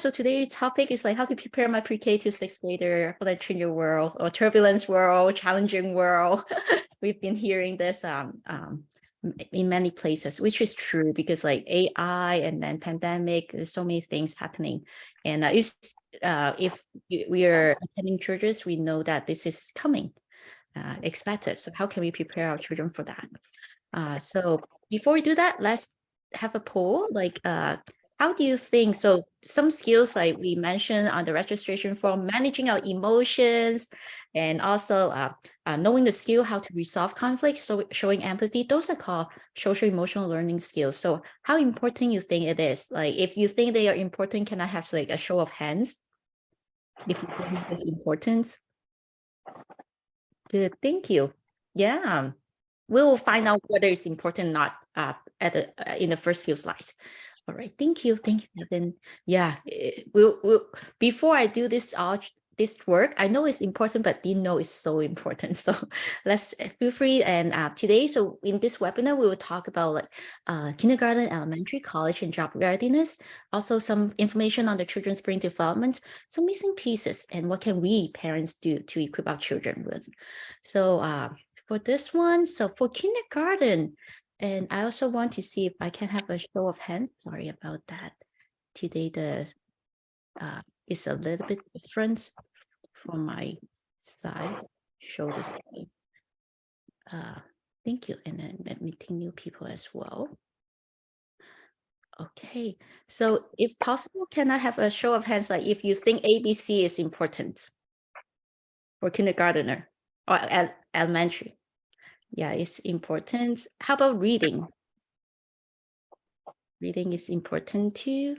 So today's topic is like how to prepare my pre-K to sixth grader for the changing world or turbulence world, challenging world. We've been hearing this in many places, which is true because like AI and then pandemic, there's so many things happening. And if we are attending churches, we know that this is coming, expected. So how can we prepare our children for that? So before we do that, let's have a poll. Like, how do you think? So some skills like we mentioned on the registration form, managing our emotions, and also knowing the skill how to resolve conflicts, so showing empathy, those are called social emotional learning skills. So how important you think it is? Like if you think they are important, can I have like a show of hands? If you think it's important. Good, thank you. Yeah, we will find out whether it's important or not in the first few slides. All right, thank you, Evan. Yeah, we'll before I do this work, I know it's important, but didn't know it's so important. So let's feel free. And today, so in this webinar, we will talk about like kindergarten, elementary, college, and job readiness. Also, some information on the children's brain development, some missing pieces, and what can we parents do to equip our children with. So for this one, so for kindergarten, and I also want to see if I can have a show of hands. Sorry about that. Today the is a little bit different from my side. Show this. Thank you, and then meeting new people as well. Okay, so if possible, can I have a show of hands? Like if you think ABC is important for kindergartner or elementary. Yeah, it's important. How about reading? Reading is important too.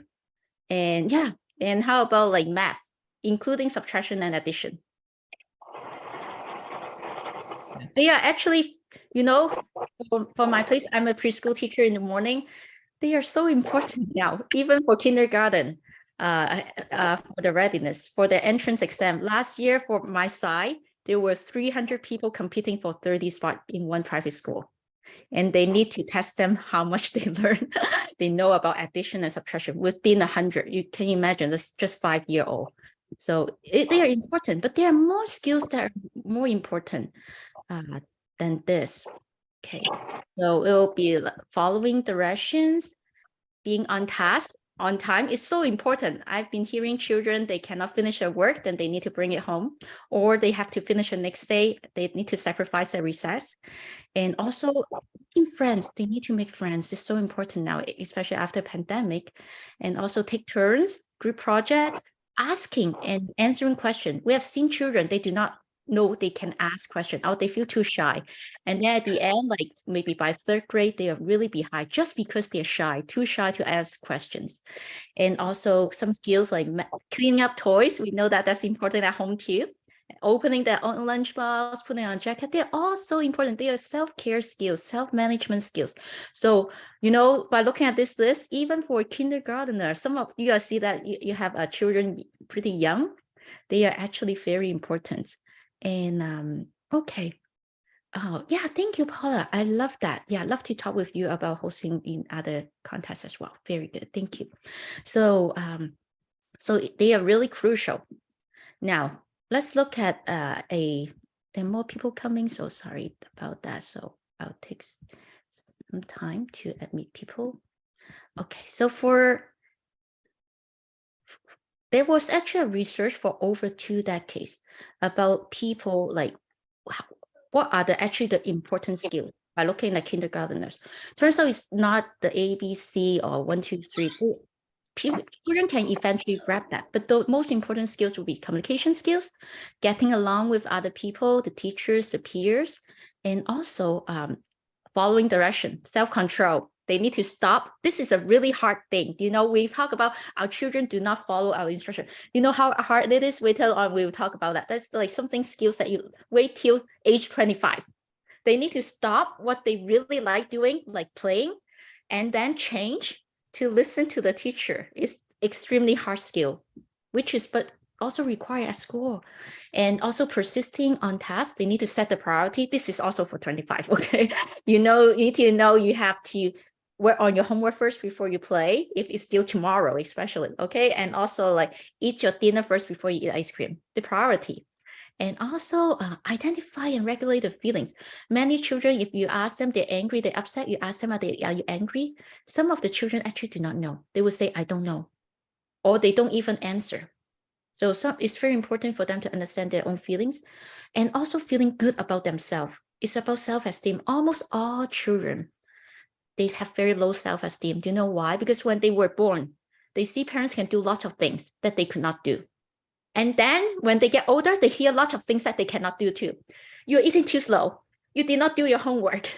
And yeah, and how about like math, including subtraction and addition? Yeah, actually, you know, for my place, I'm a preschool teacher in the morning. They are so important now, even for kindergarten, for the readiness, for the entrance exam. Last year for my side, there were 300 people competing for 30 spots in one private school. And they need to test them how much they learn. They know about addition and subtraction within 100. You can imagine that's just 5-year-old. So they are important, but there are more skills that are more important than this. Okay, so it will be following directions, being on task, on time is so important. I've been hearing children, they cannot finish their work, then they need to bring it home, or they have to finish the next day. They need to sacrifice their recess. And also making friends, they need to make friends. It's so important now, especially after pandemic. And also take turns, group project, asking and answering questions. We have seen children, they do not know they can ask questions, or they feel too shy. And then at the end, like maybe by third grade, they are really behind just because they're shy, too shy to ask questions. And also some skills like cleaning up toys. We know that that's important at home too. Opening their own lunchbox, putting on a jacket, they're all so important. They are self-care skills, self-management skills. So, you know, by looking at this list, even for kindergartner, some of you guys see that you have children pretty young. They are actually very important. And okay. Oh, yeah, thank you, Paula. I love that. Yeah, I love to talk with you about hosting in other contests as well. Very good. Thank you. So, so they are really crucial. Now, let's look at there are more people coming, so sorry about that. So I'll take some time to admit people. Okay, so there was actually a research for over 2 decades about people like what are actually the important skills by looking at kindergartners. Turns out it's not the ABC or 1, 2, 3, 4. Children can eventually grab that, but the most important skills will be communication skills, getting along with other people, the teachers, the peers, and also following direction, self-control. They need to stop. This is a really hard thing. You know, we talk about our children do not follow our instruction. You know how hard it is? Wait till on, we will talk about that. That's like something skills that you wait till age 25. They need to stop what they really like doing, like playing, and then change to listen to the teacher. Is extremely hard skill, which is but also required at school. And also persisting on task, they need to set the priority. This is also for 25, okay? You know, you need to know you have to work on your homework first before you play, if it's still tomorrow, especially, okay? And also like eat your dinner first before you eat ice cream, the priority. And also identify and regulate the feelings. Many children, if you ask them, they're angry, they're upset, you ask them, are you angry? Some of the children actually do not know. They will say, I don't know, or they don't even answer. So it's very important for them to understand their own feelings and also feeling good about themselves. It's about self-esteem. Almost all children, they have very low self-esteem. Do you know why? Because when they were born, they see parents can do lots of things that they could not do. And then when they get older, they hear lots of things that they cannot do too. You're eating too slow. You did not do your homework.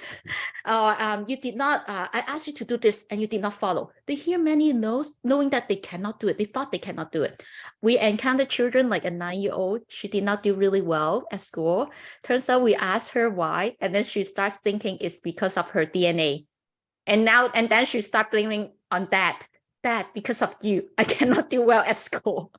You did not, I asked you to do this and you did not follow. They hear many no's, knowing that they cannot do it. They thought they cannot do it. We encountered children like a 9-year-old. She did not do really well at school. Turns out we asked her why, and then she starts thinking it's because of her DNA. And then she starts blaming on that because of you, I cannot do well at school.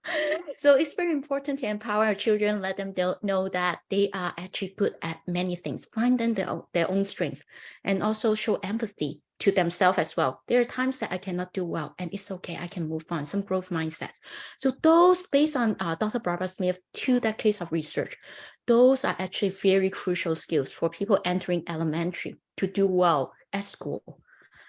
So it's very important to empower our children, let them know that they are actually good at many things, find them their own strength, and also show empathy to themselves as well. There are times that I cannot do well, and it's okay, I can move on, some growth mindset. So those, based on Dr. Barbara Smith, 2 decades of research, those are actually very crucial skills for people entering elementary to do well at school.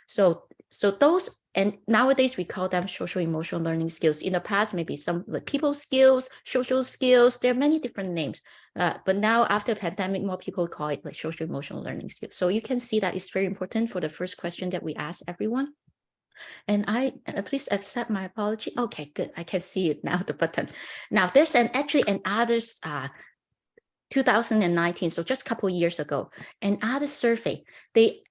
So those, and nowadays we call them social emotional learning skills. In the past, maybe some like people skills, social skills, there are many different names. But now after pandemic, more people call it like social emotional learning skills. So you can see that it's very important for the first question that we ask everyone. And please accept my apology. Okay, good. I can see it now, the button. Now there's actually an others 2019, so just a couple of years ago, an other survey, they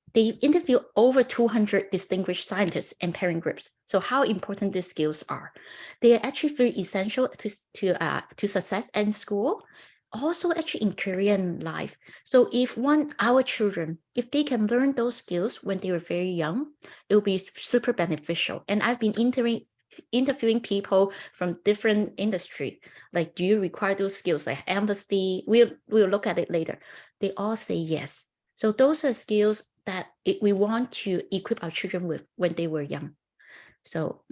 interviewed over 200 distinguished scientists and parent groups. So how important these skills are. They are actually very essential to success in school, also actually in career and life. So if our children, if they can learn those skills when they were very young, it will be super beneficial. And I've been interviewing people from different industry, like, do you require those skills like empathy? We'll look at it later. They all say yes. So those are skills that we want to equip our children with when they were young. So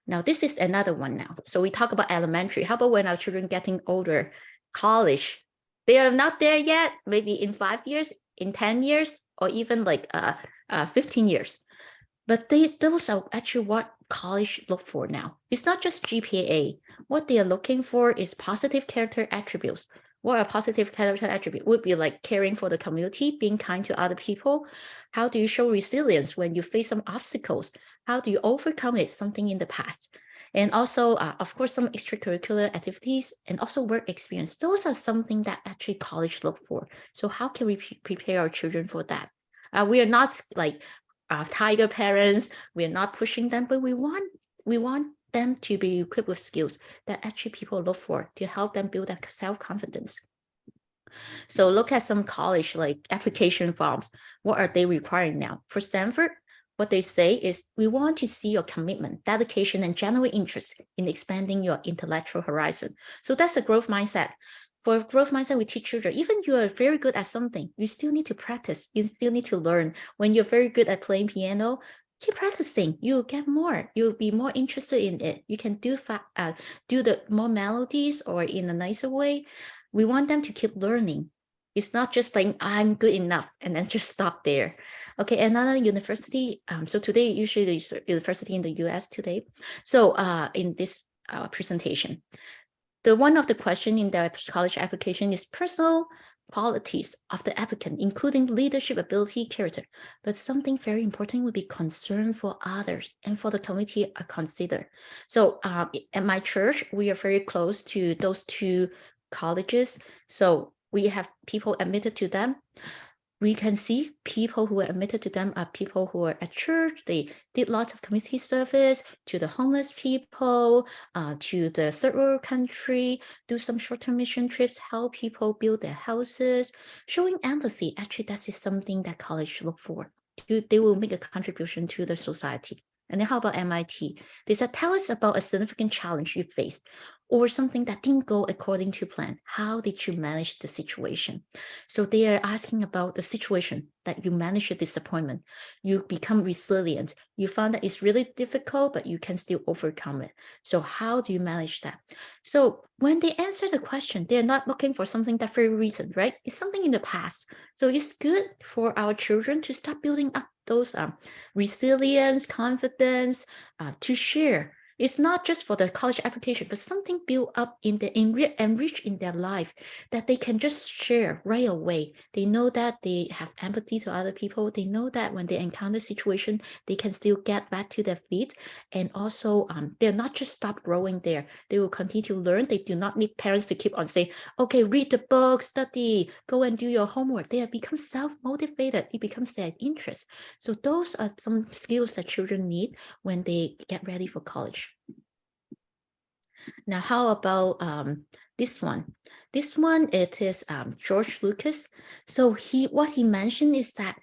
now this is another one now. So we talk about elementary. How about when our children getting older, college? They are not there yet, maybe in 5 years, in 10 years, or even like 15 years. But those are actually what college look for now. It's not just GPA. What they are looking for is positive character attributes. What a positive character attribute would be like caring for the community, being kind to other people. How do you show resilience when you face some obstacles? How do you overcome it, something in the past? And also, of course, some extracurricular activities and also work experience. Those are something that actually college look for. So how can we prepare our children for that? We are not like tiger parents. We are not pushing them, but we want them to be equipped with skills that actually people look for to help them build that self-confidence. So look at some college like application forms. What are they requiring now? For Stanford, what they say is, we want to see your commitment, dedication, and genuine interest in expanding your intellectual horizon. So that's a growth mindset. For growth mindset, we teach children, even you are very good at something, you still need to practice. You still need to learn. When you're very good at playing piano, keep practicing. You'll get more. You'll be more interested in it. You can do the more melodies or in a nicer way. We want them to keep learning. It's not just like, I'm good enough and then just stop there. Okay, another university. So today, usually the university in the US today. So in this presentation, one of the question in the college application is personal qualities of the applicant, including leadership, ability, character. But something very important would be concern for others and for the community are considered. So at my church, we are very close to those 2 colleges. So we have people admitted to them. We can see people who are admitted to them are people who are at church. They did lots of community service to the homeless people, to the third world country, do some short-term mission trips, help people build their houses, showing empathy. Actually, that is something that college look for. They will make a contribution to the society. And then how about MIT? They said, tell us about a significant challenge you faced. or something that didn't go according to plan. How did you manage the situation? So they are asking about the situation that you manage a disappointment. You become resilient. You found that it's really difficult, but you can still overcome it. So how do you manage that? So when they answer the question, they're not looking for something that's very recent, right? It's something in the past. So it's good for our children to start building up those resilience, confidence, to share. It's not just for the college application, but something built up in the enrich in their life that they can just share right away. They know that they have empathy to other people. They know that when they encounter situation, they can still get back to their feet. And also, they're not just stop growing there. They will continue to learn. They do not need parents to keep on saying, okay, read the book, study, go and do your homework. They have become self-motivated. It becomes their interest. So those are some skills that children need when they get ready for college. Now, how about this one? This one, it is George Lucas. So what he mentioned is that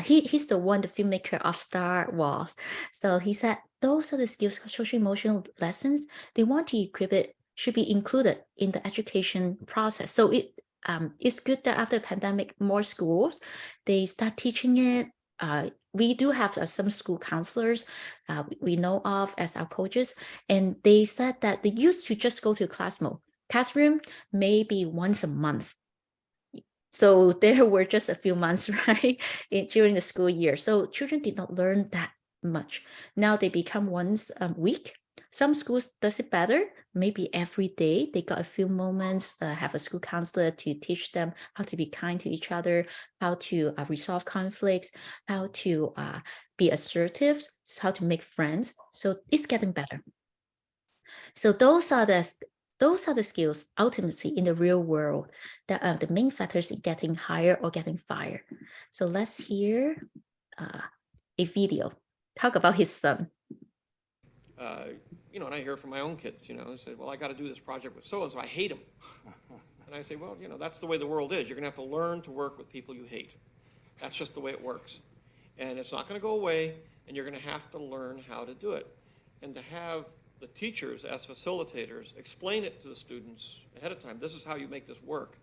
he's the filmmaker of Star Wars. So he said those are the skills, social emotional lessons they want to equip it should be included in the education process. So it's good that after the pandemic, more schools they start teaching it. We do have some school counselors we know of as our coaches, and they said that they used to just go to classroom maybe once a month. So there were just a few months, right, during the school year. So children did not learn that much. Now they become once a week. Some schools does it better. Maybe every day they got a few moments, have a school counselor to teach them how to be kind to each other, how to resolve conflicts, how to be assertive, how to make friends. So it's getting better. So those are the skills ultimately in the real world that are the main factors in getting hired or getting fired. So let's hear a video talk about his son. And I hear from my own kids, they say, well, I got to do this project with so-and-so, I hate him. And I say, well, that's the way the world is. You're going to have to learn to work with people you hate. That's just the way it works. And it's not going to go away, and you're going to have to learn how to do it. And to have the teachers as facilitators explain it to the students ahead of time, this is how you make this work.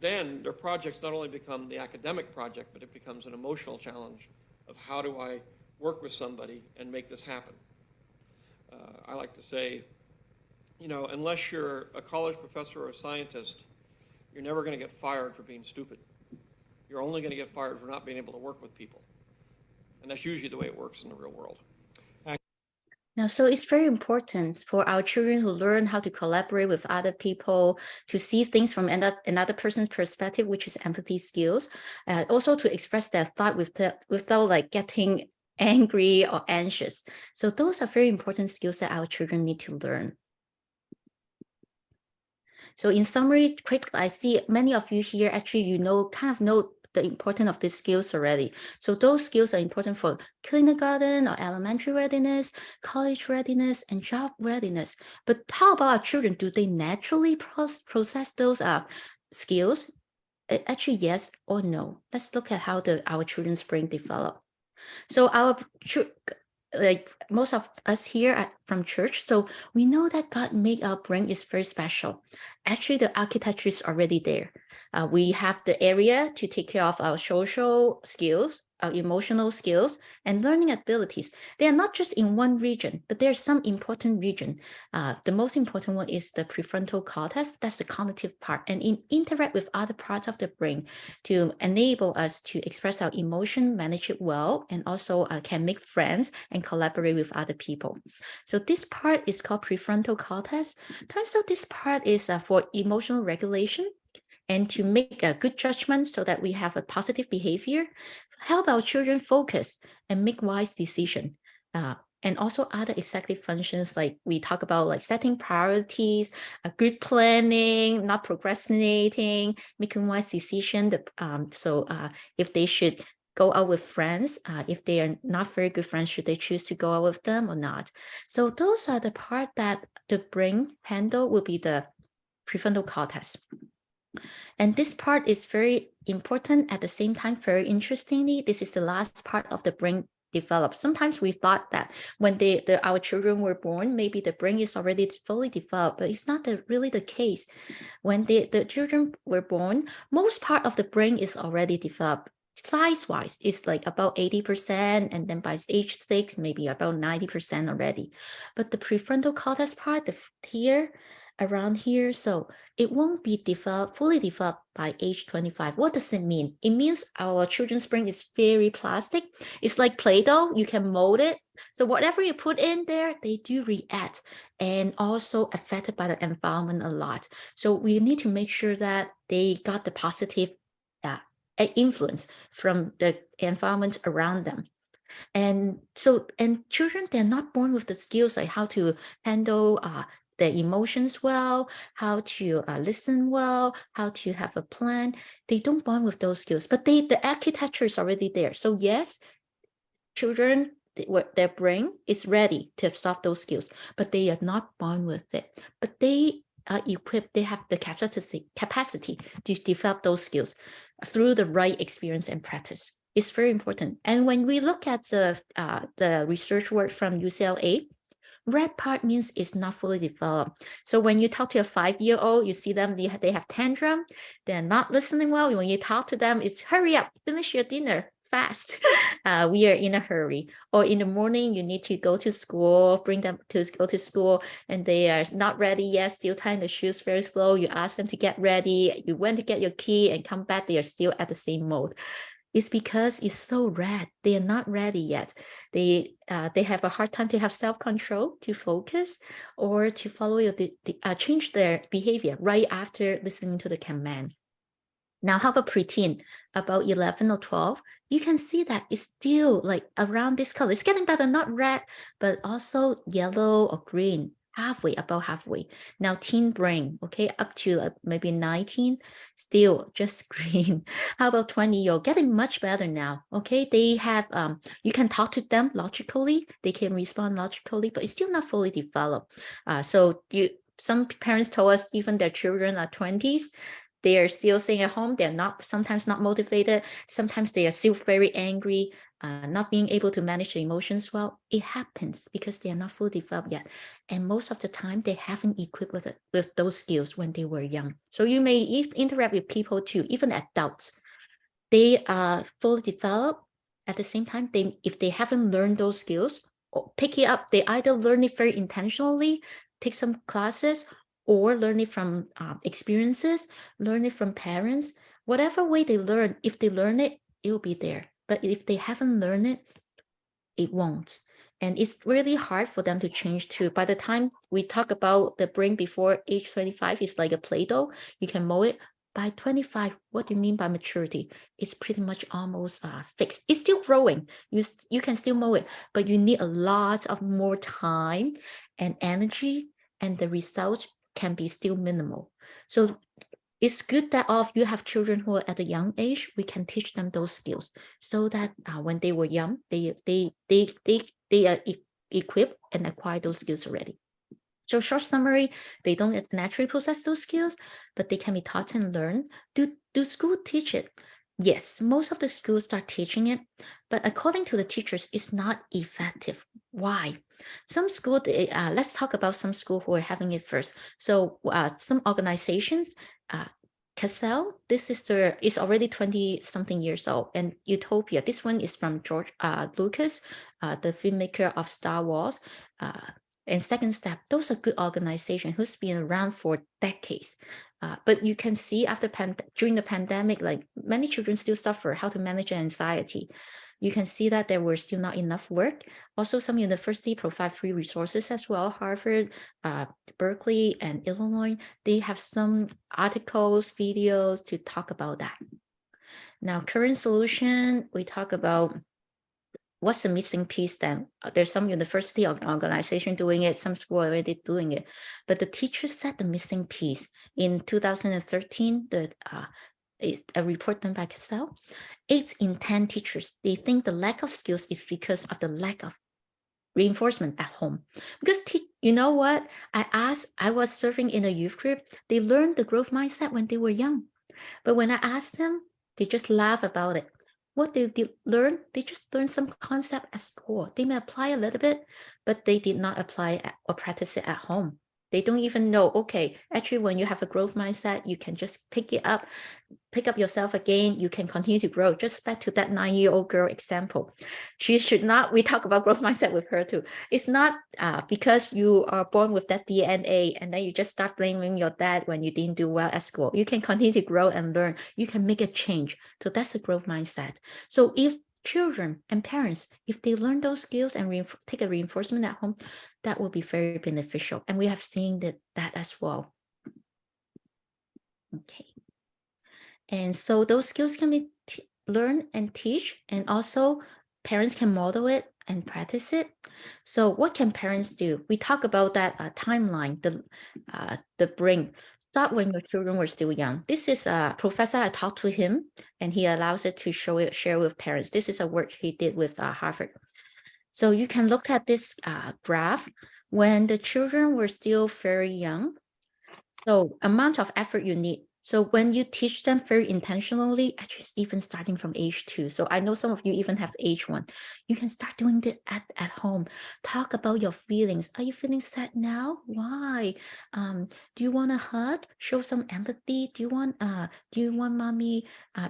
Then their projects not only become the academic project, but it becomes an emotional challenge of how do I work with somebody and make this happen. I like to say, unless you're a college professor or a scientist, you're never going to get fired for being stupid. You're only going to get fired for not being able to work with people. And that's usually the way it works in the real world. Now, so it's very important for our children to learn how to collaborate with other people, to see things from another person's perspective, which is empathy skills, also to express their thought without like getting angry or anxious. So those are very important skills that our children need to learn. So in summary, quickly, I see many of you here actually, kind of know the importance of these skills already. So those skills are important for kindergarten or elementary readiness, college readiness, and job readiness. But how about our children? Do they naturally process those skills? Actually, yes or no. Let's look at how our children's brain develop. So like most of us here from church, so we know that God made our brain is very special. Actually, the architecture is already there. We have the area to take care of our social skills, our emotional skills, and learning abilities. They are not just in one region, but there's some important region. The most important one is the prefrontal cortex. That's the cognitive part, and interact with other parts of the brain to enable us to express our emotion, manage it well, and also can make friends and collaborate with other people. So this part is called prefrontal cortex. Turns out this part is for emotional regulation and to make a good judgment so that we have a positive behavior, help our children focus and make wise decisions. And also other executive functions like we talk about, like setting priorities, good planning, not procrastinating, making wise decisions. So if they should go out with friends, if they are not very good friends, should they choose to go out with them or not? So those are the part that the brain handle will be the prefrontal cortex. And this part is very important at the same time, very interestingly, this is the last part of the brain developed. Sometimes we thought that when our children were born, maybe the brain is already fully developed, but it's not really the case. When the children were born, most part of the brain is already developed. Size-wise, it's like about 80%, and then by age 6, maybe about 90% already. But the prefrontal cortex part, here, around here, so it won't be fully developed by age 25. What does it mean? It means our children's brain is very plastic. It's like Play-Doh, you can mold it. So whatever you put in there, they do react, and also affected by the environment a lot. So we need to make sure that they got the positive influence from the environment around them. And children, they're not born with the skills like how to handle their emotions well, how to listen well, how to have a plan. They don't born with those skills, but the architecture is already there. So yes, children, their brain is ready to absorb those skills, but they are not born with it. But they are equipped, they have the capacity to develop those skills through the right experience and practice. It's very important. And when we look at the research work from UCLA, red part means it's not fully developed. So when you talk to a 5-year-old, you see them, they have tantrum, they're not listening well. When you talk to them, it's hurry up, finish your dinner fast. We are in a hurry. Or in the morning, you need to go to school, bring them to go to school, and they are not ready yet, still tying the shoes very slow. You ask them to get ready. You went to get your key and come back, they are still at the same mode. It's because it's so red. They are not ready yet. They have a hard time to have self-control, to focus, or to follow change their behavior right after listening to the command. Now, how about preteen, about 11 or 12? You can see that it's still like around this color. It's getting better, not red, but also yellow or green, about halfway. Now, teen brain, okay, up to maybe 19, still just green. How about 20-year-old? Getting much better now, okay? They have, you can talk to them logically, they can respond logically, but it's still not fully developed. Some parents told us even their children are 20s, they are still staying at home. They're sometimes not motivated. Sometimes they are still very angry, not being able to manage their emotions well. It happens because they are not fully developed yet. And most of the time, they haven't equipped with those skills when they were young. So you may interact with people too, even adults. They are fully developed. At the same time, if they haven't learned those skills, or pick it up, they either learn it very intentionally, take some classes, or learn it from experiences, learn it from parents. Whatever way they learn, if they learn it, it will be there. But if they haven't learned it, it won't. And it's really hard for them to change too. By the time we talk about the brain before age 25, it's like a Play-Doh. You can mold it. By 25, what do you mean by maturity? It's pretty much almost fixed. It's still growing. You can still mold it, but you need a lot of more time and energy, and the results can be still minimal. So it's good that all of you have children who are at a young age. We can teach them those skills so that when they were young, they are equipped and acquire those skills already. So short summary, they don't naturally possess those skills, but they can be taught and learned. Do school teach it? Yes, most of the schools start teaching it, but according to the teachers, it's not effective. Why? Some school, let's talk about some school who are having it first. So some organizations, CASEL, this is already 20-something years old, and Utopia, this one is from George Lucas, the filmmaker of Star Wars. And Second Step, those are good organizations who's been around for decades. But you can see during the pandemic, like many children still suffer how to manage anxiety. You can see that there were still not enough work. Also, some universities provide free resources as well. Harvard, Berkeley, and Illinois, they have some articles, videos to talk about that. Now, current solution, we talk about what's the missing piece then? There's some university organization doing it, some school already doing it, but the teacher said the missing piece. In 2013, is a report done by CASEL. 8 in 10 teachers, they think the lack of skills is because of the lack of reinforcement at home. Because you know what? I was serving in a youth group. They learned the growth mindset when they were young. But when I asked them, they just laugh about it. what they did learn, they just learned some concept at school. They may apply a little bit, but they did not apply or practice it at home. They don't even know, okay, actually, when you have a growth mindset, you can just pick up yourself again. You can continue to grow. Just back to that 9-year-old girl example. She should not, we talk about growth mindset with her too. It's not because you are born with that DNA and then you just start blaming your dad when you didn't do well at school. You can continue to grow and learn. You can make a change. So that's a growth mindset. So if children and parents, if they learn those skills and take a reinforcement at home, that will be very beneficial. And we have seen that as well. Okay. And so those skills can be learned and teach, and also parents can model it and practice it. So what can parents do? We talk about that timeline, the brain. Start when your children were still young. This is a professor, I talked to him, and he allows it to share with parents. This is a work he did with Harvard. So you can look at this graph when the children were still very young. So amount of effort you need. So when you teach them very intentionally, actually even starting from age 2. So I know some of you even have age 1. You can start doing it at home. Talk about your feelings. Are you feeling sad now? Why? Do you want a hug? Show some empathy. Do you want mommy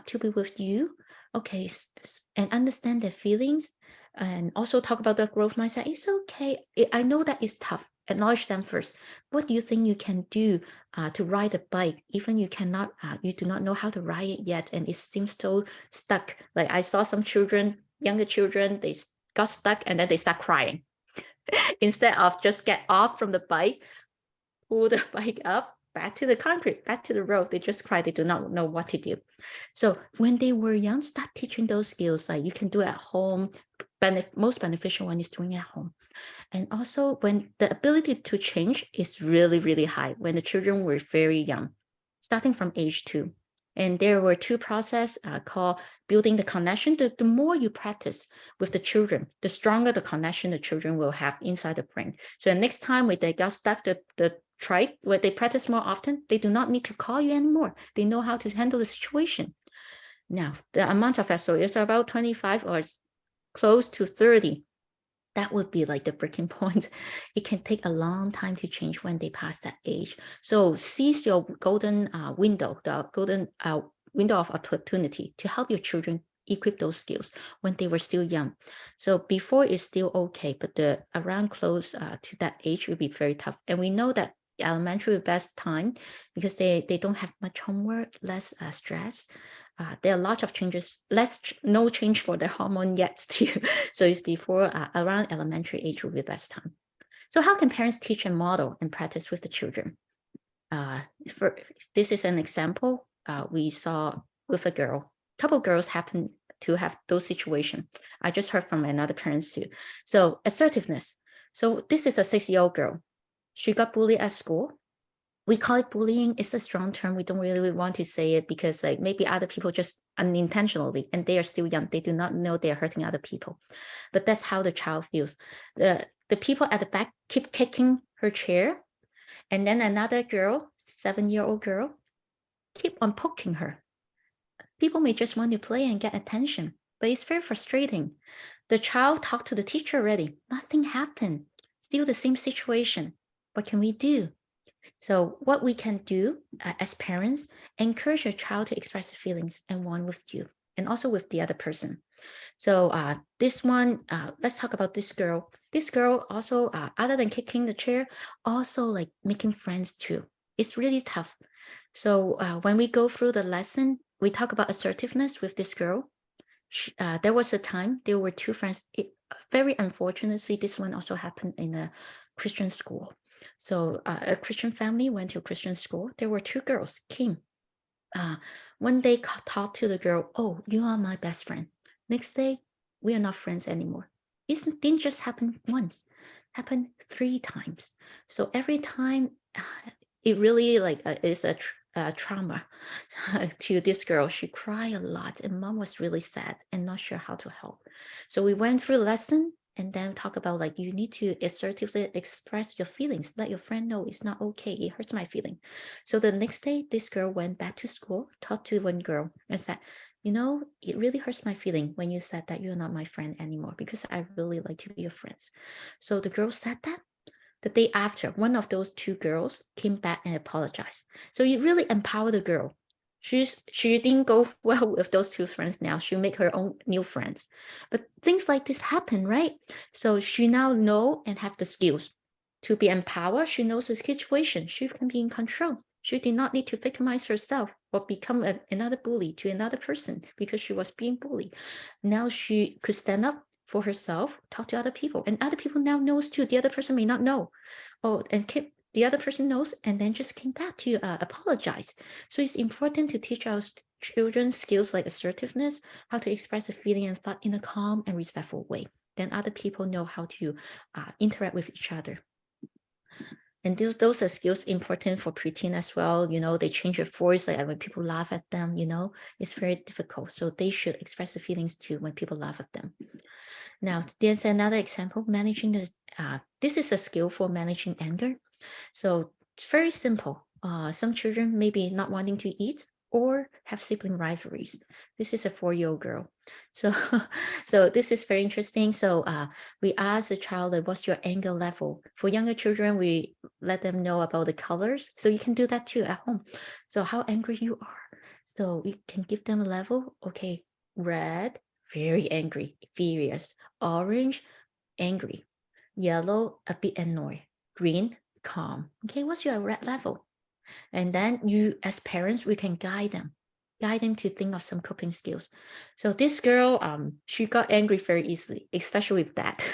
to be with you? Okay, and understand their feelings. And also talk about the growth mindset. It's okay. I know that it's tough. Acknowledge them first. What do you think you can do to ride a bike? Even you do not know how to ride it yet, and it seems so stuck. Like I saw some children, younger children, they got stuck and then they start crying. Instead of just get off from the bike, pull the bike up, back to the concrete, back to the road. They just cry. They do not know what to do. So when they were young, start teaching those skills. Like you can do at home. Most beneficial one is doing at home. And also when the ability to change is really, really high when the children were very young, starting from age 2. And there were 2 processes called building the connection. The more you practice with the children, the stronger the connection the children will have inside the brain. So the next time when they got stuck, the trike, where they practice more often, they do not need to call you anymore. They know how to handle the situation. Now, the amount of effort is about 25 or close to 30. That would be like the breaking point. It can take a long time to change when they pass that age. So seize your golden window, the golden window of opportunity to help your children equip those skills when they were still young. So before is still okay, but the around close to that age will be very tough. And we know that elementary is the best time because they don't have much homework, less stress. There are a lot of changes, no change for the hormone yet still. So it's before around elementary age will be the best time. So how can parents teach and model and practice with the children? This is an example we saw with a girl. A couple of girls happen to have those situations. I just heard from another parent too. So assertiveness. So this is a 6-year-old girl. She got bullied at school. We call it bullying. It's a strong term. We don't really want to say it because like maybe other people just unintentionally, and they are still young. They do not know they're hurting other people. But that's how the child feels. The people at the back keep kicking her chair. And then another girl, 7-year-old girl, keep on poking her. People may just want to play and get attention, but it's very frustrating. The child talked to the teacher already. Nothing happened. Still the same situation. What can we do? So what we can do as parents, encourage your child to express feelings and one with you and also with the other person. So this one, let's talk about this girl. This girl also, other than kicking the chair, also like making friends too. It's really tough. So when we go through the lesson, we talk about assertiveness with this girl. There was a time there were 2 friends. Very unfortunately, this one also happened in a Christian school. So a Christian family went to a Christian school. There were 2 girls, Kim. When they talked to the girl, oh, you are my best friend. Next day, we are not friends anymore. It didn't just happen once, happened 3 times. So every time, it really like is a trauma to this girl. She cried a lot and mom was really sad and not sure how to help. So we went through a lesson and then talk about like you need to assertively express your feelings. Let your friend know it's not okay. It hurts my feeling. So the next day, this girl went back to school, talked to one girl and said, you know, it really hurts my feeling when you said that you're not my friend anymore because I really like to be your friends. So the girl said that. The day after, one of those two girls came back and apologized. So it really empowered the girl. She didn't go well with those two friends now. She make her own new friends. But things like this happen, right? So she now know and have the skills to be empowered. She knows the situation. She can be in control. She did not need to victimize herself or become another bully to another person because she was being bullied. Now she could stand up for herself, talk to other people, and other people now knows too. The other person may not know, the other person knows, and then just came back to apologize. So it's important to teach our children skills like assertiveness, how to express a feeling and thought in a calm and respectful way. Then other people know how to interact with each other. And those are skills important for preteen as well. You know, they change their voice, like when people laugh at them, you know, it's very difficult. So they should express the feelings too when people laugh at them. Now, there's another example, managing this. This is a skill for managing anger. So it's very simple. Some children maybe not wanting to eat or have sibling rivalries. This is a 4-year-old girl. So, so this is very interesting. So we ask the child, what's your anger level? For younger children, we let them know about the colors. So you can do that too at home. So how angry you are. So we can give them a level. Okay, red, very angry, furious. Orange, angry. Yellow, a bit annoyed. Green, calm. Okay, what's your red level? And then you, as parents, we can guide them to think of some coping skills. So this girl, she got angry very easily, especially with dad.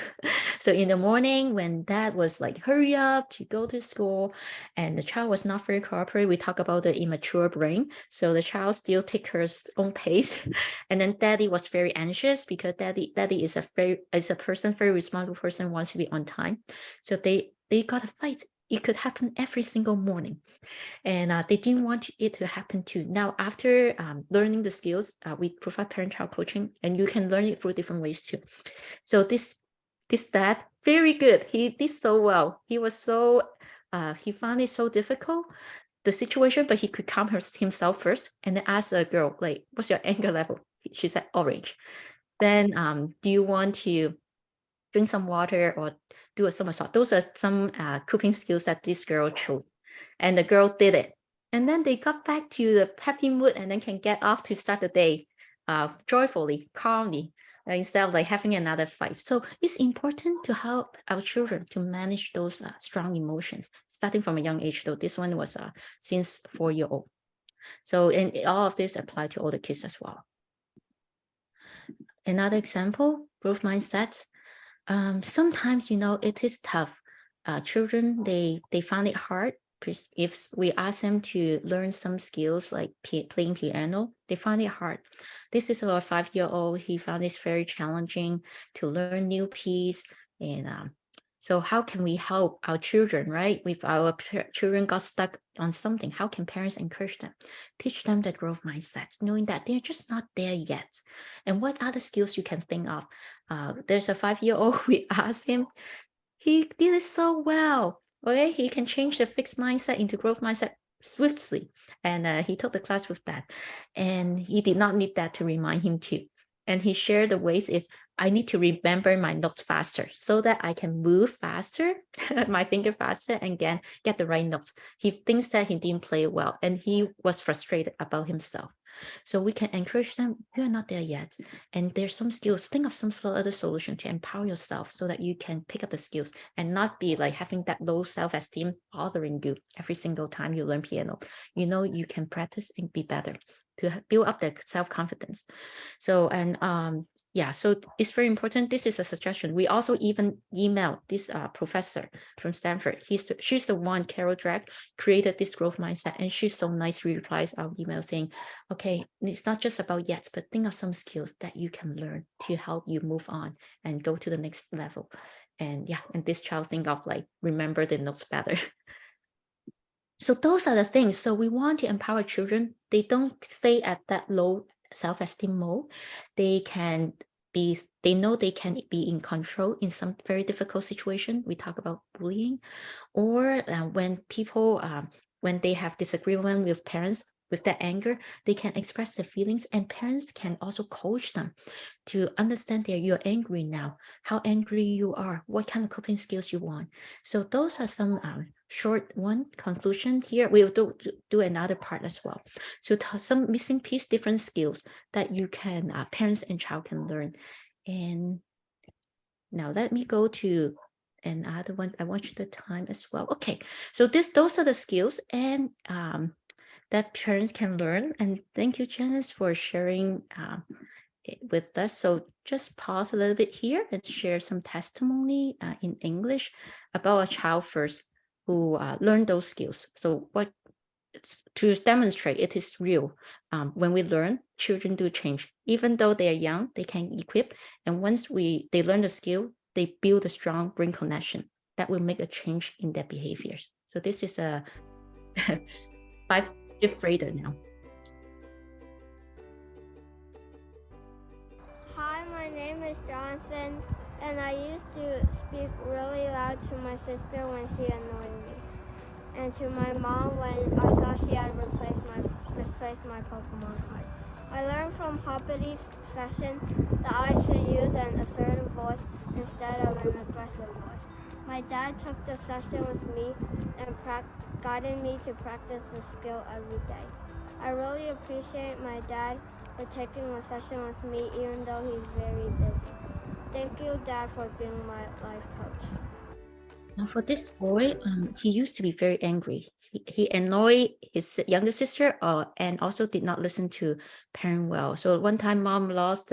So in the morning when dad was like, hurry up to go to school, and the child was not very cooperative, we talk about the immature brain. So the child still take her own pace. And then daddy was very anxious because daddy is a person, very responsible person, wants to be on time. So they got a fight. It could happen every single morning. And they didn't want it to happen too. Now, after learning the skills, we provide parent-child coaching, and you can learn it through different ways too. So this dad, very good. He did so well. He was so, he found it so difficult, the situation, but he could calm himself first and then ask the girl, like, what's your anger level? She said orange. Then do you want to drink some water or do a somersault? Those are some coping skills that this girl chose. And the girl did it. And then they got back to the happy mood and then can get off to start the day joyfully, calmly, instead of like having another fight. So it's important to help our children to manage those strong emotions, starting from a young age, though this one was since 4-year-old. So, and all of this apply to older kids as well. Another example, growth mindsets. Sometimes, you know, it is tough. Children, they find it hard. If we ask them to learn some skills like playing piano, they find it hard. This is our 5-year-old. He found this very challenging to learn new piece. And so how can we help our children, right? If our children got stuck on something, how can parents encourage them? Teach them the growth mindset, knowing that they're just not there yet. And what other skills you can think of? There's a 5-year-old, we asked him, he did it so well. Okay, he can change the fixed mindset into growth mindset swiftly. And he took the class with that. And he did not need that to remind him too. And he shared the ways is, I need to remember my notes faster so that I can move faster, my finger faster, and get the right notes. He thinks that he didn't play well and he was frustrated about himself. So we can encourage them, you're not there yet. And there's some skills, think of some other solution to empower yourself so that you can pick up the skills and not be like having that low self-esteem bothering you every single time you learn piano. You know, you can practice and be better to build up the self-confidence. So, and yeah, so it's very important. This is a suggestion. We also even emailed this professor from Stanford. She's the one, Carol Drake, created this growth mindset. And she's so nicely replies our email saying, okay, it's not just about yet, but think of some skills that you can learn to help you move on and go to the next level. And yeah, and this child think of like, remember the notes better. So those are the things. So we want to empower children. They don't stay at that low self-esteem mode. They know they can be in control in some very difficult situation. We talk about bullying, or when people, when they have disagreement with parents, with that anger, they can express their feelings, and parents can also coach them to understand that you're angry now, how angry you are, what kind of coping skills you want. So those are some short conclusion here. We'll do another part as well. So some missing piece, different skills that you can, parents and child can learn. And now let me go to another one. I watch the time as well. Okay, so those are the skills and that parents can learn. And thank you, Janice, for sharing with us. So just pause a little bit here and share some testimony in English about a child first who learned those skills. So what to demonstrate it is real. When we learn, children do change. Even though they are young, they can equip. And once they learn the skill, they build a strong brain connection that will make a change in their behaviors. So this is a fifth grader now. Hi, my name is Jonathan, and I used to speak really loud to my sister when she annoyed me, and to my mom when I thought she had misplaced my Pokemon card. I learned from Hoppity's session that I should use an assertive voice instead of an aggressive voice. My dad took the session with me and guided me to practice the skill every day. I really appreciate my dad for taking the session with me even though he's very busy. Thank you, Dad, for being my life coach. Now for this boy, he used to be very angry. He annoyed his younger sister and also did not listen to parent well. So one time mom lost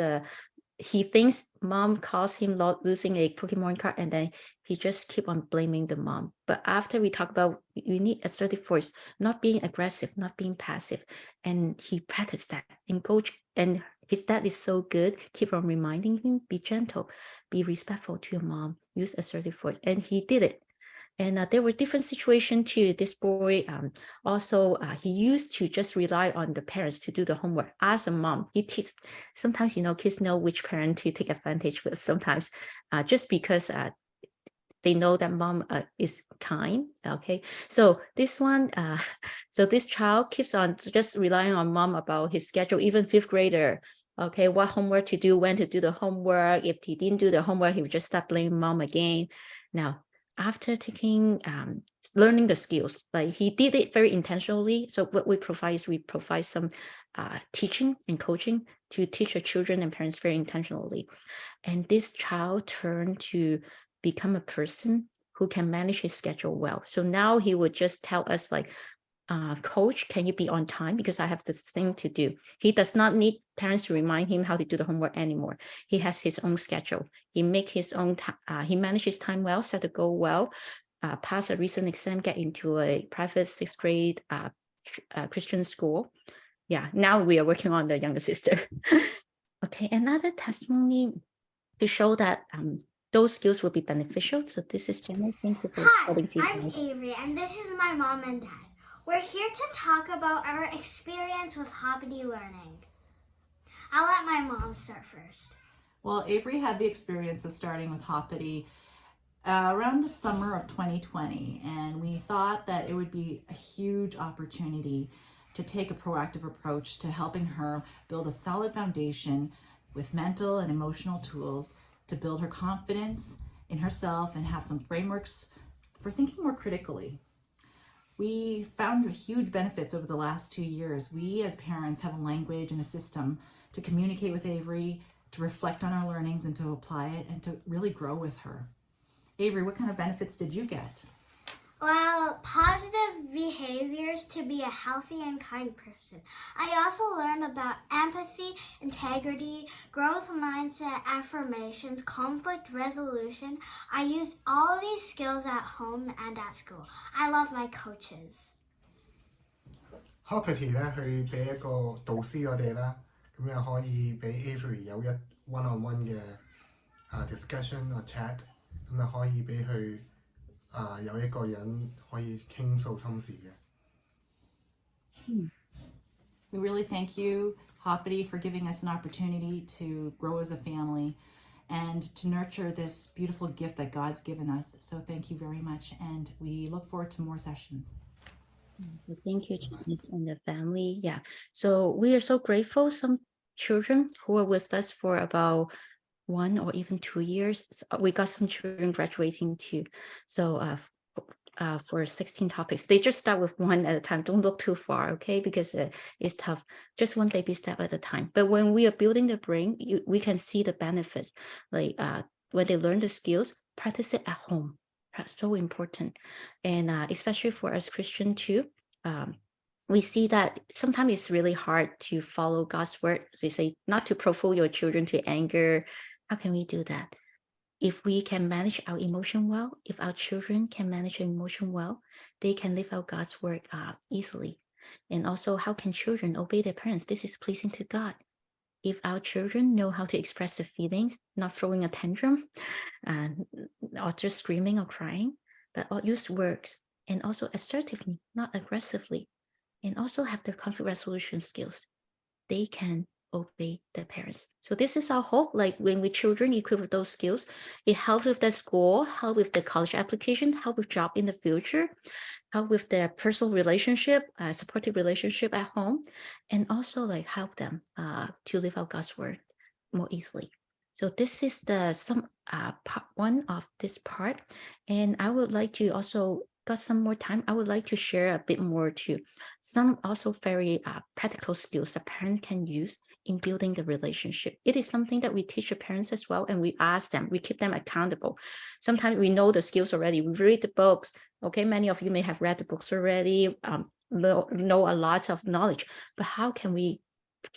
he thinks mom caused him losing a Pokemon card, and then he just keep on blaming the mom. But after we talk about you need assertive voice, not being aggressive, not being passive, and he practiced that. And coach and his dad is so good, keep on reminding him, be gentle, be respectful to your mom, use assertive voice, and he did it. And there were different situations too. This boy also, he used to just rely on the parents to do the homework. As a mom, he teaches, sometimes, kids know which parent to take advantage with sometimes just because they know that mom is kind, okay? So this one, so this child keeps on just relying on mom about his schedule, even fifth grader, okay, what homework to do, when to do the homework. If he didn't do the homework, he would just start blaming mom again. Now, after learning the skills, like he did it very intentionally. So what we provide is we provide some teaching and coaching to teach the children and parents very intentionally. And this child turned to become a person who can manage his schedule well. So now he would just tell us like, coach, can you be on time? Because I have this thing to do. He does not need parents to remind him how to do the homework anymore. He has his own schedule. He make his own, he manages time well, set a goal well, pass a recent exam, get into a private sixth grade Christian school. Yeah, now we are working on the younger sister. Okay, another testimony to show that those skills will be beneficial. So this is Janice. Thank you for holding feedback. I'm Avery, and this is my mom and dad. We're here to talk about our experience with Hoppity learning. I'll let my mom start first. Well, Avery had the experience of starting with Hoppity around the summer of 2020, and we thought that it would be a huge opportunity to take a proactive approach to helping her build a solid foundation with mental and emotional tools to build her confidence in herself and have some frameworks for thinking more critically. We found huge benefits over the last 2 years. We as parents have a language and a system to communicate with Avery, to reflect on our learnings and to apply it and to really grow with her. Avery, what kind of benefits did you get? Well, positive behaviors to be a healthy and kind person. I also learned about empathy, integrity, growth mindset, affirmations, conflict resolution. I used all these skills at home and at school. I love my coaches. Hoppity 咧，去俾一個導師我哋啦，咁又可以俾 Avery 有一 one-on-one 嘅discussion or chat，咁又可以俾佢有一個人可以傾訴心事嘅。We really thank you, Hoppity, for giving us an opportunity to grow as a family and to nurture this beautiful gift that God's given us. So thank you very much, and we look forward to more sessions. Thank you, Janice and the family. Yeah. So we are so grateful. Some children who are with us for about 1 or even 2 years. We got some children graduating too. So for 16 topics, they just start with one at a time. Don't look too far, okay? Because it's tough. Just one baby step at a time. But when we are building the brain, we can see the benefits. Like when they learn the skills, practice it at home. That's so important. And especially for us Christian too, we see that sometimes it's really hard to follow God's word. They say not to provoke your children to anger. How can we do that? If we can manage our emotion well, if our children can manage their emotion well, they can live out God's word easily. And also, how can children obey their parents? This is pleasing to God. If our children know how to express their feelings, not throwing a tantrum, or just screaming or crying, but use words, and also assertively, not aggressively, and also have the conflict resolution skills, they can obey their parents. So this is our hope. Like when we children equipped with those skills, it helps with their school, help with the college application, help with job in the future, help with their personal relationship, supportive relationship at home, and also like help them to live out God's word more easily. So this is the part one of this part, and I would like to also got some more time. I would like to share a bit more to some also very practical skills that parents can use in building the relationship. It is something that we teach the parents as well, and we ask them, we keep them accountable. Sometimes we know the skills already. We read the books. Okay, many of you may have read the books already, know a lot of knowledge, but how can we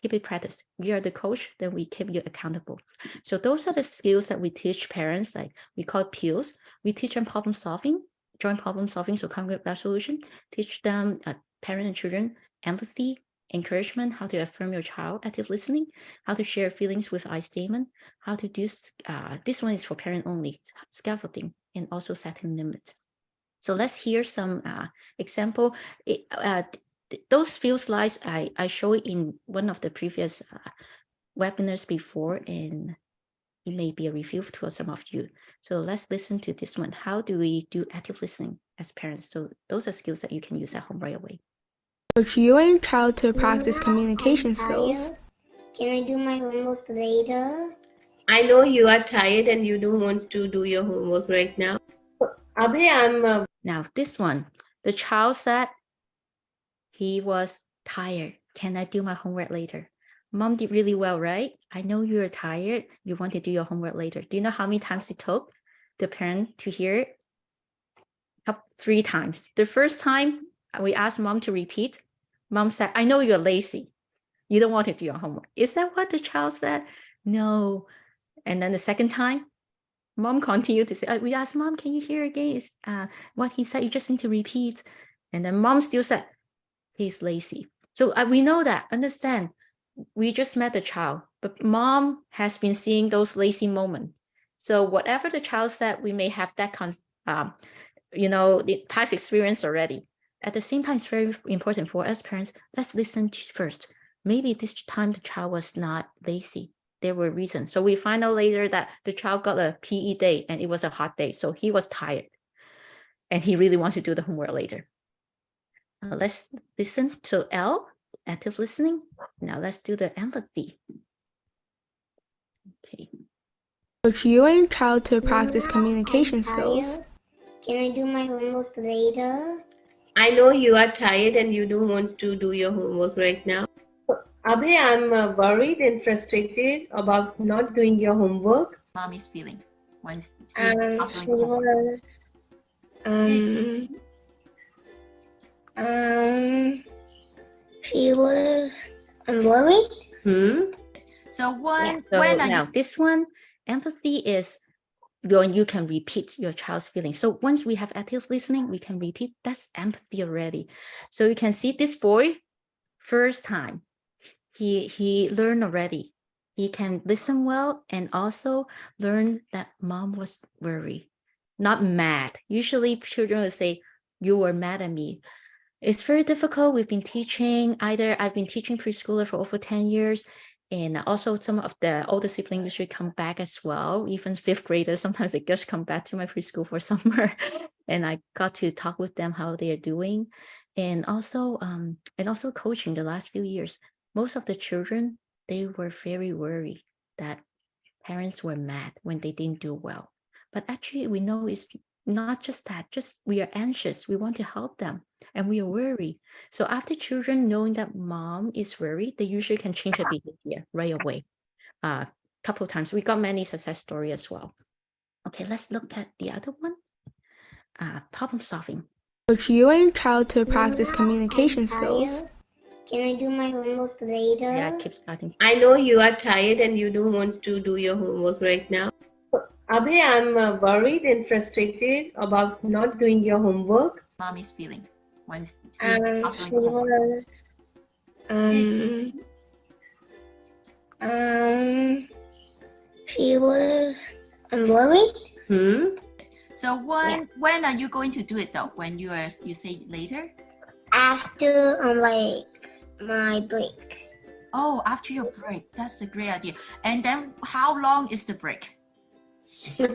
keep it practiced? We are the coach, then we keep you accountable. So those are the skills that we teach parents, like we call it PILS. We teach them problem solving, joint problem solving, so conflict resolution. Teach them, parent and children, empathy, encouragement, how to affirm your child, active listening, how to share feelings with I statement, how to do, this one is for parent only, scaffolding, and also setting limits. So let's hear some example. Those few slides I showed in one of the previous webinars before, and it may be a review to some of you. So let's listen to this one. How do we do active listening as parents? So those are skills that you can use at home right away. Coach you and your child to practice communication I'm skills. tired. Can I do my homework later? I know you are tired and you don't want to do your homework right now. Abhay, I'm Now this one, the child said he was tired. Can I do my homework later? Mom did really well, right? I know you're tired. You want to do your homework later. Do you know how many times it took the parent to hear it? 3 times. The first time we asked mom to repeat, mom said, I know you're lazy. You don't want to do your homework. Is that what the child said? No. And then the second time, mom continued to say, we asked mom, can you hear again? Is what he said, you just need to repeat. And then mom still said, he's lazy. So we know that, understand, we just met the child, but mom has been seeing those lazy moments. So whatever the child said, we may have that the past experience already. At the same time, it's very important for us parents, let's listen first. Maybe this time the child was not lazy. There were reasons. So we find out later that the child got a PE day and it was a hot day. So he was tired and he really wants to do the homework later. Let's listen to L, active listening. Now let's do the empathy. Okay. Coach you and your child to practice communication I'm skills. tired. Can I do my homework later? I know you are tired and you don't want to do your homework right now. Abhay, I'm worried and frustrated about not doing your homework. Mom is feeling when She was I'm worried. So Yeah. now this one, empathy is when you can repeat your child's feelings. So once we have active listening, we can repeat. That's empathy already. So you can see this boy, first time, he learned already. He can listen well and also learn that mom was worried, not mad. Usually children will say, you were mad at me. It's very difficult. I've been teaching preschooler for over 10 years. And also some of the older siblings usually come back as well. Even 5th graders, sometimes they just come back to my preschool for summer. and I got to talk with them how they are doing, and also coaching the last few years. Most of the children, they were very worried that parents were mad when they didn't do well. But actually, we know it's not just that, just we are anxious. We want to help them and we are worried. So after children knowing that mom is worried, they usually can change their behavior right away. Couple of times. We got many success stories as well. Okay, let's look at the other one. Problem solving. Coach you and your child to practice communication skills. Can I do my homework later? Yeah, keep starting. I know you are tired and you don't want to do your homework right now. Abhay, I'm worried and frustrated about not doing your homework. Mom is feeling when She was I'm worried. So when are you going to do it though? When you say later? After my break. Oh, after your break. That's a great idea. And then how long is the break? 1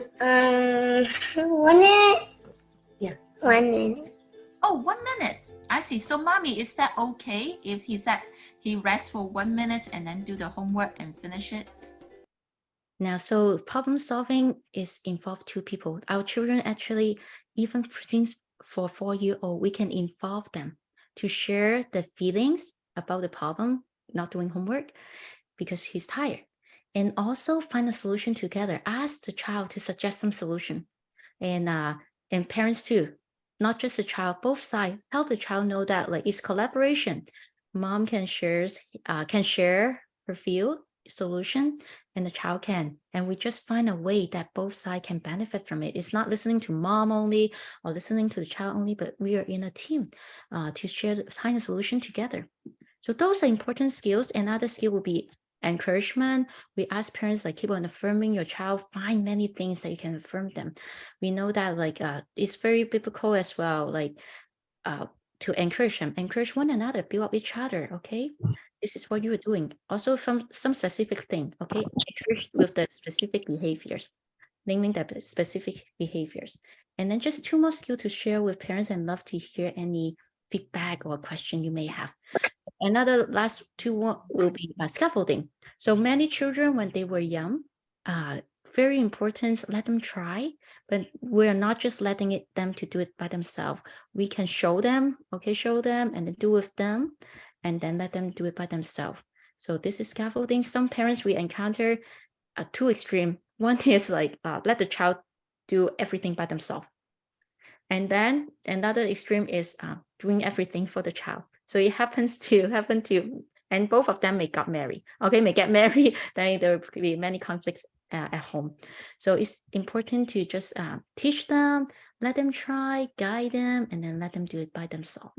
minute. Yeah. 1 minute. Oh, 1 minute. I see. So mommy, is that okay if he said he rests for 1 minute and then do the homework and finish it? Now, so problem solving is involved two people. Our children actually, even since for 4-year-old, we can involve them to share the feelings about the problem, not doing homework because he's tired. And also find a solution together. Ask the child to suggest some solution. And parents too, not just the child, both sides, help the child know that it's collaboration. Mom can share her view, solution, and the child can. And we just find a way that both sides can benefit from it. It's not listening to mom only or listening to the child only, but we are in a team to find a solution together. So those are important skills. Another skill will be encouragement. We ask parents keep on affirming your child, find many things that you can affirm them. We know that it's very biblical as well, to encourage them, encourage one another, build up each other. Okay, this is what you are doing. Also some specific thing. Okay, encourage with the specific behaviors, naming the specific behaviors. And then just 2 more skills to share with parents, and love to hear any feedback or question you may have. Another last 2 will be scaffolding. So many children, when they were young, very important, let them try, but we're not just letting them to do it by themselves. We can show them, and then do with them, and then let them do it by themselves. So this is scaffolding. Some parents we encounter two extreme. One is let the child do everything by themselves. And then another extreme is doing everything for the child. So it happen to, and both of them may get married. Then there will be many conflicts at home. So it's important to just teach them, let them try, guide them, and then let them do it by themselves.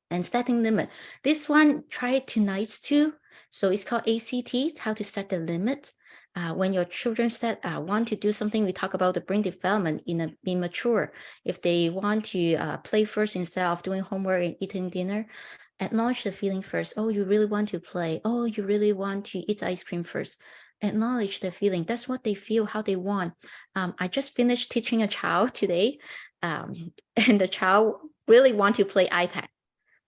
And setting limit. This one, try it tonight too. So it's called ACT, how to set the limit. When your children want to do something, we talk about the brain development in immature. If they want to play first instead of doing homework and eating dinner, acknowledge the feeling first. Oh, you really want to play. Oh, you really want to eat ice cream first. Acknowledge the feeling. That's what they feel, how they want. I just finished teaching a child today, and the child really want to play iPad,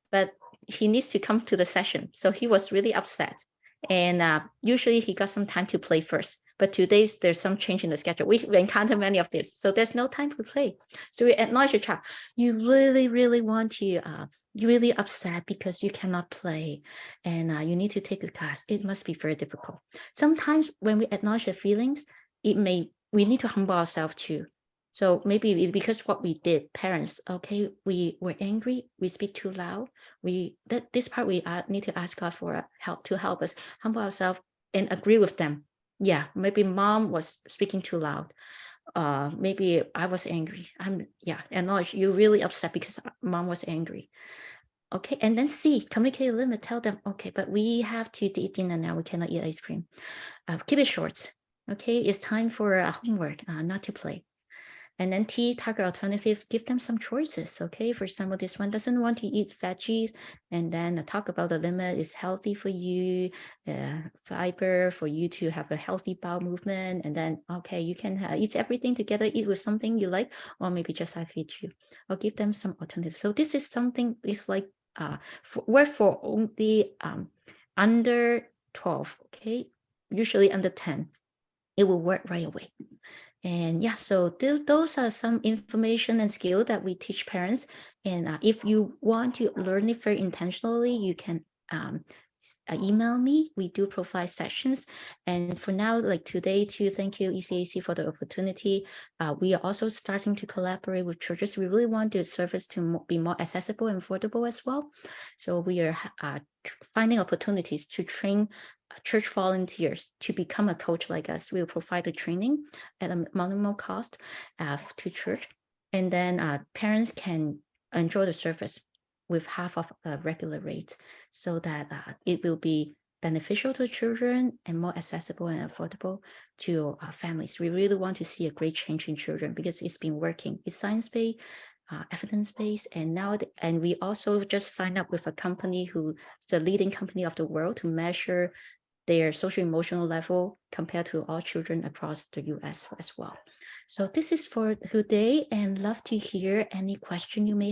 but he needs to come to the session. So he was really upset. And usually he got some time to play first, but today there's some change in the schedule. We encounter many of this, so there's no time to play. So we acknowledge your child. You really, really want to, you're really upset because you cannot play, and you need to take the class. It must be very difficult. Sometimes when we acknowledge the feelings, we need to humble ourselves too. So maybe because what we did, parents, okay, we were angry, we speak too loud. This part we need to ask God for help to help us humble ourselves and agree with them. Yeah, maybe mom was speaking too loud. Maybe I was angry. Acknowledge you're really upset because mom was angry. Okay, and then communicate a limit. Tell them, okay, but we have to eat dinner now. We cannot eat ice cream. Keep it short. Okay, it's time for homework, not to play. And then T, target alternative, give them some choices. Okay, for example, this one doesn't want to eat veggies, and then talk about the limit is healthy for you, fiber for you to have a healthy bowel movement. And then, okay, you can eat everything together, eat with something you like, or maybe just I feed you. I'll give them some alternatives. So this is something, it's like work for only under 12, okay, usually under 10. It will work right away. And yeah, so those are some information and skill that we teach parents. And if you want to learn it very intentionally, you can email me. We do provide sessions. And for now, like today too, thank you ECAC for the opportunity. We are also starting to collaborate with churches. We really want the service to be more accessible and affordable as well. So we are finding opportunities to train church volunteers to become a coach like us. We'll provide the training at a minimal cost to church. And then parents can enjoy the service with half of the regular rate, so that it will be beneficial to children and more accessible and affordable to families. We really want to see a great change in children because it's been working. It's science-based, evidence-based, and now and we also just signed up with a company who's the leading company of the world to measure their social emotional level compared to all children across the US as well. So this is for today, and love to hear any question you may have.